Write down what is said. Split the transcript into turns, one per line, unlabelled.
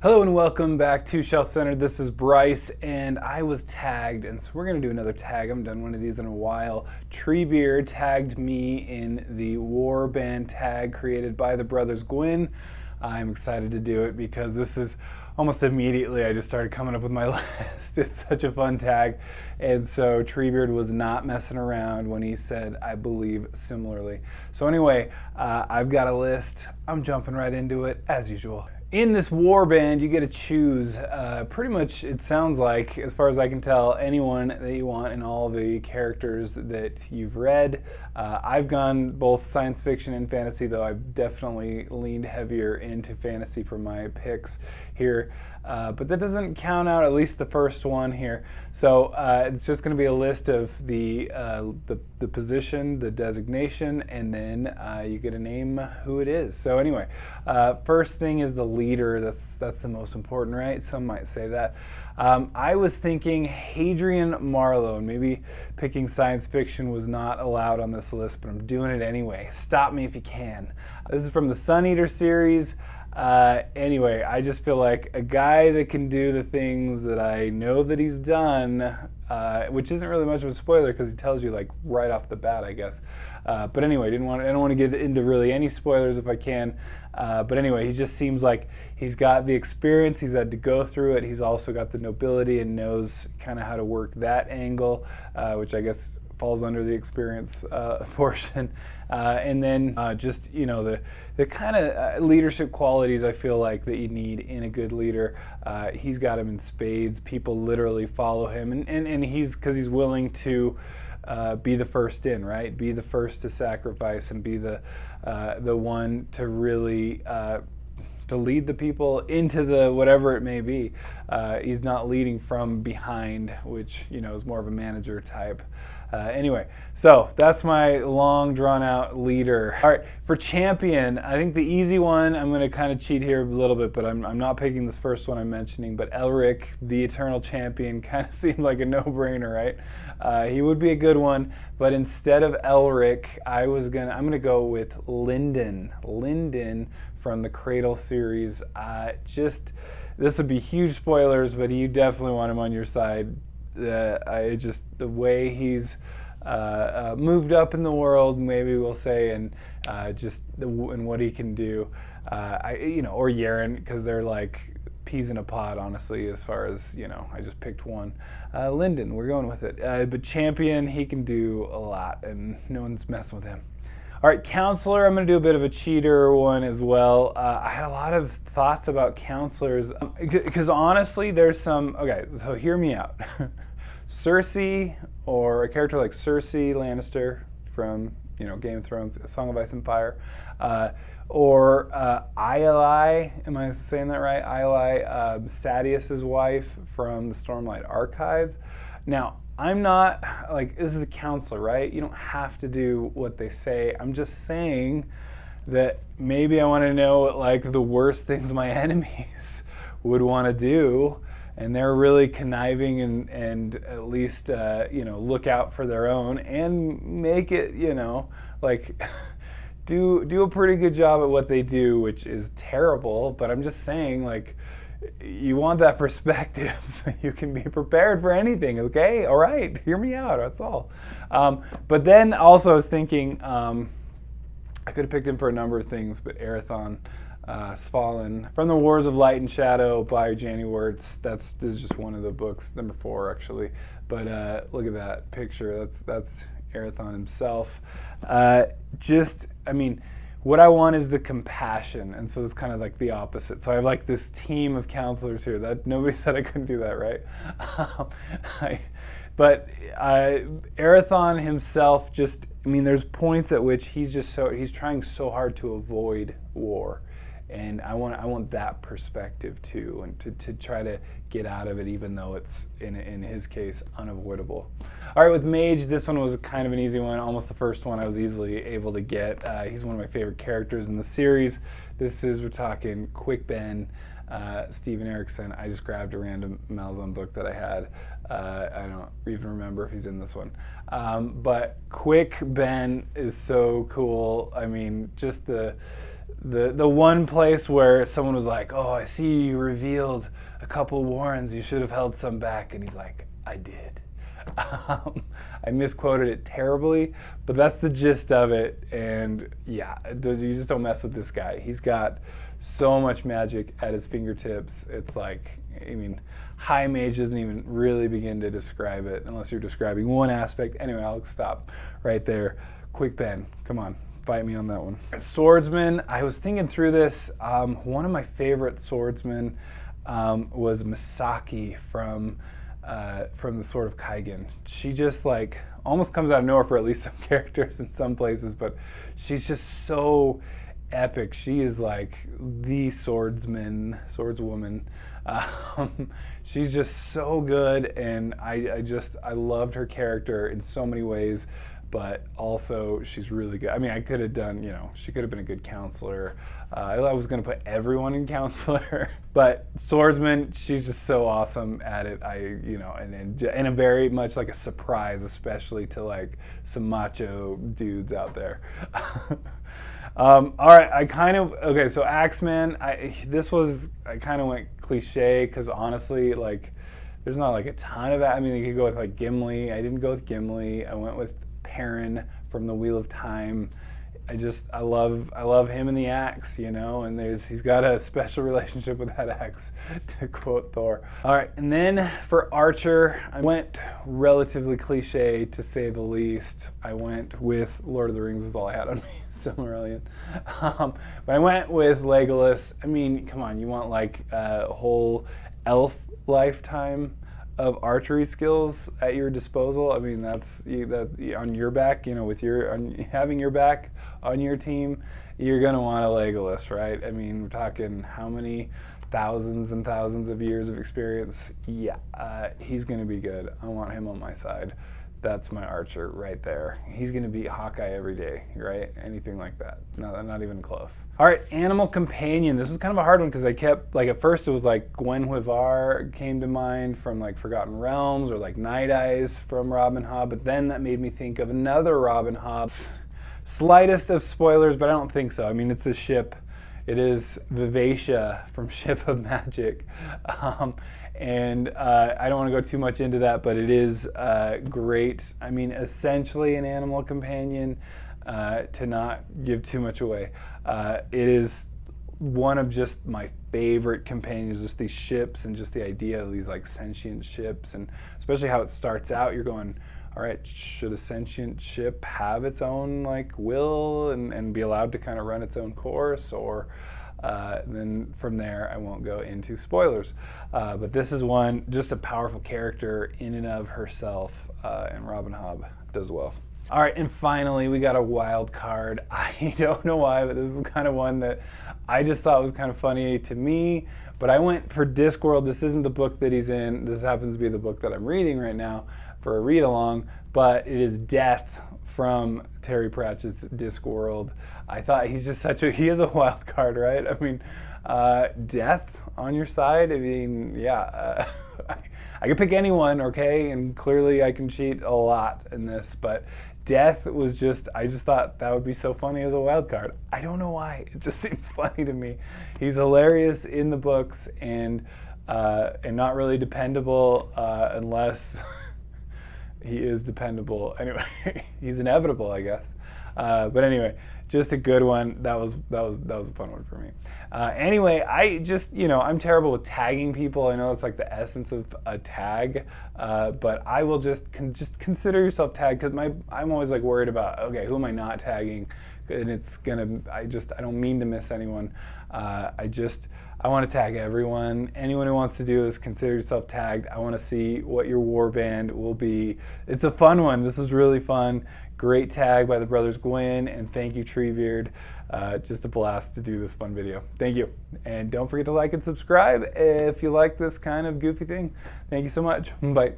Hello and welcome back to Shelf Centered. This is Bryce and I was tagged, and so we're going to do another tag. I haven't done one of these in a while. Treebeard tagged me in the War Band tag created by the brothers Gwyn. I'm excited to do it because this is almost immediately I just started coming up with my list. It's such a fun tag, and so Treebeard was not messing around when he said I believe similarly. So anyway, I've got a list. I'm jumping right into it as usual. In this war band, you get to choose pretty much, it sounds like, as far as I can tell, anyone that you want in all the characters that you've read. I've gone both science fiction and fantasy, though I've definitely leaned heavier into fantasy for my picks here. But that doesn't count out at least the first one here. So it's just going to be a list of the position, the designation, and then you get to name who it is. So anyway, first thing is the leader. That's the most important, right? Some might say that. I was thinking Hadrian Marlowe, and maybe picking science fiction was not allowed on this list, but I'm doing it anyway. Stop me if you can. This is from the Sun Eater series. Anyway, I just feel like a guy that can do the things that I know that he's done, which isn't really much of a spoiler because he tells you like right off the bat, I guess. But anyway, I don't want to get into really any spoilers if I can. But anyway, he just seems like he's got the experience, he's had to go through it, he's also got the nobility and knows kind of how to work that angle, which I guess falls under the experience portion. And then just, you know, the kind of leadership qualities I feel like that you need in a good leader. He's got them in spades. People literally follow him, and because he's willing to be the first in, right? Be the first to sacrifice and be the one to really to lead the people into the whatever it may be. He's not leading from behind, which, you know, is more of a manager type. Anyway, so that's my long drawn out leader. All right, for champion, I think the easy one, I'm going to kind of cheat here a little bit, but I'm not picking this first one I'm mentioning, but Elric, the eternal champion, kind of seemed like a no-brainer, right? He would be a good one, but instead of Elric, I'm going to go with Lyndon. Lyndon from the Cradle series. This would be huge spoilers, but you definitely want him on your side. The way he's moved up in the world, maybe we'll say, and and what he can do, or Yaren, because they're like peas in a pod, honestly, as far as, you know, I just picked one. Lyndon, we're going with it. But champion, he can do a lot, and no one's messing with him. All right, Councilor, I'm going to do a bit of a cheater one as well. I had a lot of thoughts about counselors, because honestly, there's some, okay, so hear me out. Cersei, or a character like Cersei Lannister from, you know, Game of Thrones, Song of Ice and Fire, or Ialai, am I saying that right? Ialai, Sadeas's wife from the Stormlight Archive. Now, I'm not, like, this is a counselor, right? You don't have to do what they say. I'm just saying that maybe I want to know what, like, the worst things my enemies would want to do, and they're really conniving and at least, look out for their own and make it, like, do a pretty good job at what they do, which is terrible, but I'm just saying, like, you want that perspective so you can be prepared for anything, okay? All right, hear me out, that's all. But then also I was thinking, I could have picked him for a number of things, but Arathon Svalin from the Wars of Light and Shadow by Janny Wirtz. This is just one of the books, number 4 actually. But look at that picture, that's Arathon himself. What I want is the compassion, and so it's kind of like the opposite. So I have like this team of counselors here. That nobody said I couldn't do that, right? But Arathon himself, there's points at which he's trying so hard to avoid war, and I want that perspective too, and to try to get out of it, even though it's in his case unavoidable. All right, with Mage, this one was kind of an easy one, almost the first one I was easily able to get. He's one of my favorite characters in the series. We're talking Quick Ben, Steven Erikson. I just grabbed a random Malzahn book that I had. I don't even remember if he's in this one. But Quick Ben is so cool. I mean, just the one place where someone was like, "Oh, I see you revealed a couple warrens. You should have held some back," and he's like, "I did." I misquoted it terribly, but that's the gist of it. And yeah, you just don't mess with this guy. He's got so much magic at his fingertips. It's like, I mean, high mage doesn't even really begin to describe it unless you're describing one aspect. Anyway, I'll stop right there. Quick pen, come on, fight me on that one. Swordsman, I was thinking through this. One of my favorite swordsmen was Misaki from the Sword of Kaigen. She just like almost comes out of nowhere for at least some characters in some places, but she's just so epic. She is like the swordswoman. She's just so good, and I loved her character in so many ways, but also she's really good. I mean, I could have done, she could have been a good counselor. I was going to put everyone in counselor, but swordsman, she's just so awesome at it. And a very much like a surprise, especially to like some macho dudes out there. All right, so Axeman, I kind of went cliche because honestly, like, there's not like a ton of that. I mean, you could go with like Gimli. I didn't go with Gimli. I went with Perrin from the Wheel of Time. I love him and the axe, and he's got a special relationship with that axe, to quote Thor. All right, and then for Archer, I went relatively cliche to say the least. I went with Lord of the Rings is all I had on me, Silmarillion. But I went with Legolas. I mean, come on, you want like a whole elf lifetime of archery skills at your disposal. I mean, that's on your back, with having your back on your team, you're gonna want a Legolas, right? I mean, we're talking how many thousands and thousands of years of experience. Yeah, he's gonna be good. I want him on my side. That's my Archer right there. He's gonna beat Hawkeye every day, right? Anything like that. No, not even close. All right, animal companion. This was kind of a hard one because I kept, like, at first it was like Gwen Huivar came to mind from like Forgotten Realms, or like Night Eyes from Robin Hobb, but then that made me think of another Robin Hobb. Slightest of spoilers, but I don't think so. I mean, it's a ship. It is Vivacia from Ship of Magic. And I don't want to go too much into that, but it is great. I mean, essentially an animal companion, to not give too much away. It is one of just my favorite companions, just these ships and just the idea of these like sentient ships, and especially how it starts out, you're going, all right, should a sentient ship have its own like will and be allowed to kind of run its own course, or then from there, I won't go into spoilers. But this is one, just a powerful character in and of herself, and Robin Hobb does well. All right, and finally, we got a wild card. I don't know why, but this is kind of one that I just thought was kind of funny to me, but I went for Discworld. This isn't the book that he's in. This happens to be the book that I'm reading right now for a read-along, but it is Death from Terry Pratchett's Discworld. I thought he is a wild card, right? I mean, Death on your side. I mean, yeah, I could pick anyone, okay? And clearly I can cheat a lot in this, but Death was I just thought that would be so funny as a wild card. I don't know why, it just seems funny to me. He's hilarious in the books and not really dependable unless he is dependable. Anyway, he's inevitable, I guess. But anyway, just a good one. That was a fun one for me. Anyway, I'm terrible with tagging people. I know it's like the essence of a tag, but I will just consider yourself tagged, because I'm always like worried about, okay, who am I not tagging? And I don't mean to miss anyone. I want to tag everyone. Anyone who wants to do this, consider yourself tagged. I want to see what your warband will be. It's a fun one. This was really fun. Great tag by the brothers Gwyn, and thank you, Treebeard. Just a blast to do this fun video. Thank you. And don't forget to like and subscribe if you like this kind of goofy thing. Thank you so much. Bye.